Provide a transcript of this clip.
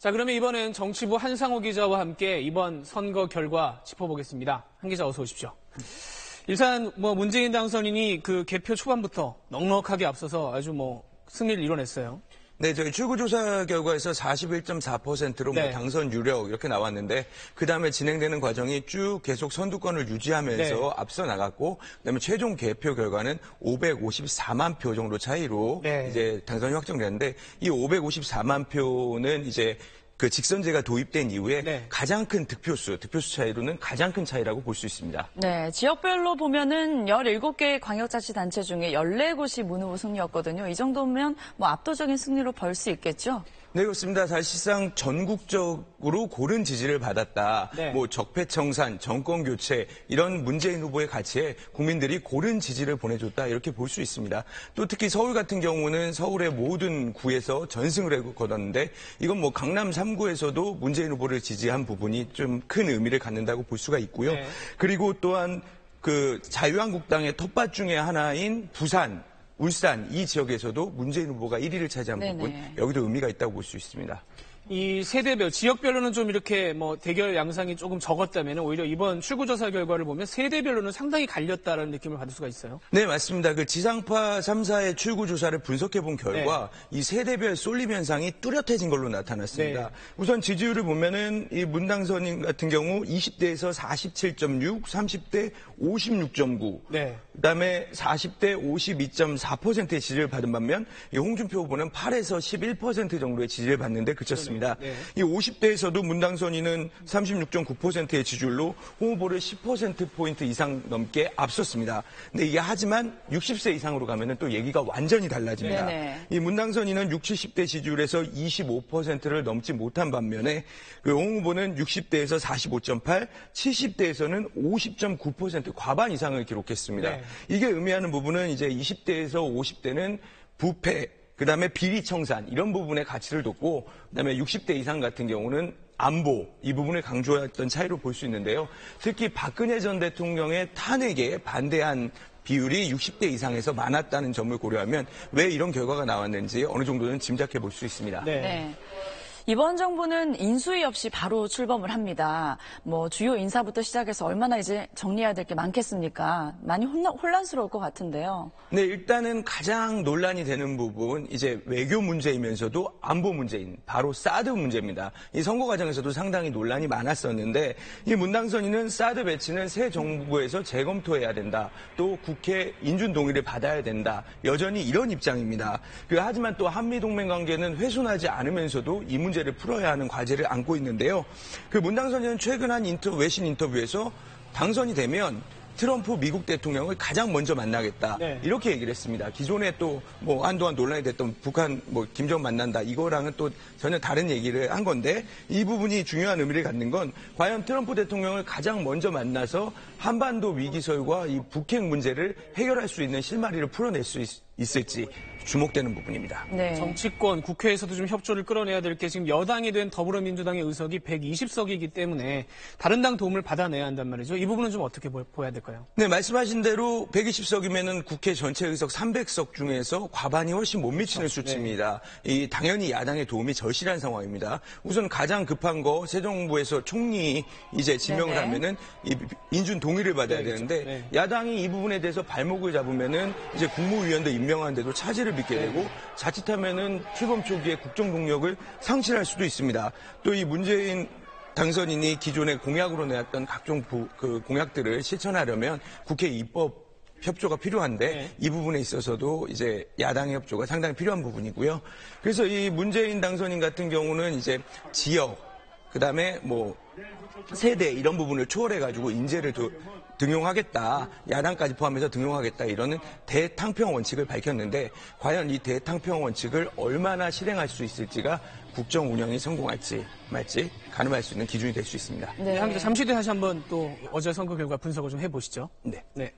자, 그러면 이번엔 정치부 한상호 기자와 함께 이번 선거 결과 짚어보겠습니다. 한 기자 어서 오십시오. 일단 문재인 당선인이 그 개표 초반부터 넉넉하게 앞서서 아주 승리를 이뤄냈어요. 네, 저희 출구조사 결과에서 41.4%로 네. 당선 유력 이렇게 나왔는데 그 다음에 진행되는 과정이 쭉 계속 선두권을 유지하면서 네. 앞서 나갔고 그다음에 최종 개표 결과는 554만 표 정도 차이로 네. 이제 당선이 확정됐는데 이 554만 표는 이제 그 직선제가 도입된 이후에 네. 가장 큰 득표수 차이로는 가장 큰 차이라고 볼 수 있습니다. 네, 지역별로 보면은 17개의 광역자치단체 중에 14곳이 문후보 승리였거든요. 이 정도면 압도적인 승리로 볼 수 있겠죠? 네, 그렇습니다. 사실상 전국적으로 고른 지지를 받았다. 네. 적폐청산, 정권교체 이런 문재인 후보의 가치에 국민들이 고른 지지를 보내줬다 이렇게 볼 수 있습니다. 또 특히 서울 같은 경우는 서울의 모든 구에서 전승을 거뒀는데 이건 강남 3구에서도 문재인 후보를 지지한 부분이 좀 큰 의미를 갖는다고 볼 수가 있고요. 네. 그리고 또한 그 자유한국당의 텃밭 중에 하나인 부산, 울산 이 지역에서도 문재인 후보가 1위를 차지한 네네. 부분 여기도 의미가 있다고 볼 수 있습니다. 이 세대별, 지역별로는 좀 이렇게 대결 양상이 조금 적었다면 오히려 이번 출구조사 결과를 보면 세대별로는 상당히 갈렸다는 느낌을 받을 수가 있어요. 네, 맞습니다. 그 지상파 3사의 출구조사를 분석해 본 결과 이 세대별 쏠림 현상이 뚜렷해진 걸로 나타났습니다. 네. 우선 지지율을 보면은 이 문당선인 같은 경우 20대에서 47.6, 30대 56.9, 네. 그다음에 40대 52.4%의 지지를 받은 반면 이 홍준표 후보는 8에서 11% 정도의 지지를 받는데 그쳤습니다. 네. 이 50대에서도 문당선인은 36.9%의 지지율로 홍 후보를 10%포인트 이상 넘게 앞섰습니다. 근데 이게 하지만 60세 이상으로 가면은 또 얘기가 완전히 달라집니다. 네네. 이 문당선인은 60, 70대 지지율에서 25%를 넘지 못한 반면에 그 홍 후보는 60대에서 45.8, 70대에서는 50.9% 과반 이상을 기록했습니다. 네. 이게 의미하는 부분은 이제 20대에서 50대는 부패, 그다음에 비리 청산 이런 부분의 가치를 뒀고 그다음에 60대 이상 같은 경우는 안보 이 부분을 강조했던 차이로 볼 수 있는데요. 특히 박근혜 전 대통령의 탄핵에 반대한 비율이 60대 이상에서 많았다는 점을 고려하면 왜 이런 결과가 나왔는지 어느 정도는 짐작해 볼 수 있습니다. 네. 이번 정부는 인수위 없이 바로 출범을 합니다. 주요 인사부터 시작해서 얼마나 이제 정리해야 될 게 많겠습니까? 많이 혼란스러울 것 같은데요. 네, 일단은 가장 논란이 되는 부분 이제 외교 문제이면서도 안보 문제인 바로 사드 문제입니다. 이 선거 과정에서도 상당히 논란이 많았었는데 이 문당선인은 사드 배치는 새 정부에서 재검토해야 된다. 또 국회 인준 동의를 받아야 된다. 여전히 이런 입장입니다. 하지만 또 한미 동맹 관계는 훼손하지 않으면서도 이 문제를 풀어야 하는 과제를 안고 있는데요. 문당선인은 최근 한 외신 인터뷰에서 당선이 되면 트럼프 미국 대통령을 가장 먼저 만나겠다. 네. 이렇게 얘기를 했습니다. 기존에 또 한동안 논란이 됐던 북한 김정 만난다. 이거랑은 또 전혀 다른 얘기를 한 건데 이 부분이 중요한 의미를 갖는 건 과연 트럼프 대통령을 가장 먼저 만나서 한반도 위기설과 이 북핵 문제를 해결할 수 있는 실마리를 풀어낼 수 있을지 주목되는 부분입니다. 네. 정치권, 국회에서도 좀 협조를 끌어내야 될 게 지금 여당이 된 더불어민주당의 의석이 120석이기 때문에 다른 당 도움을 받아내야 한단 말이죠. 이 부분은 좀 어떻게 보여야 될까요? 네, 말씀하신 대로 120석이면은 국회 전체 의석 300석 중에서 과반이 훨씬 못 미치는 수치입니다. 당연히 야당의 도움이 절실한 상황입니다. 우선 가장 급한 거 새 정부에서 총리 이제 지명을 네네. 하면은 이 인준 동의를 받아야 네, 그렇죠. 되는데 네. 야당이 이 부분에 대해서 발목을 잡으면은 이제 국무위원들 임명하는데도 차질을 빚게 되고 자칫하면은 출범 초기에 국정 동력을 상실할 수도 있습니다. 또 이 문재인 당선인이 기존에 공약으로 내왔던 각종 공약들을 실천하려면 국회 입법 협조가 필요한데 이 부분에 있어서도 이제 야당의 협조가 상당히 필요한 부분이고요. 그래서 이 문재인 당선인 같은 경우는 이제 지역, 그다음에 세대 이런 부분을 초월해가지고 인재를 등용하겠다, 야당까지 포함해서 등용하겠다 이러는 대탕평 원칙을 밝혔는데 과연 이 대탕평 원칙을 얼마나 실행할 수 있을지가 국정 운영이 성공할지 말지 가늠할 수 있는 기준이 될 수 있습니다. 네. 잠시 뒤에 다시 한번 또 어제 선거 결과 분석을 좀 해보시죠. 네. 네.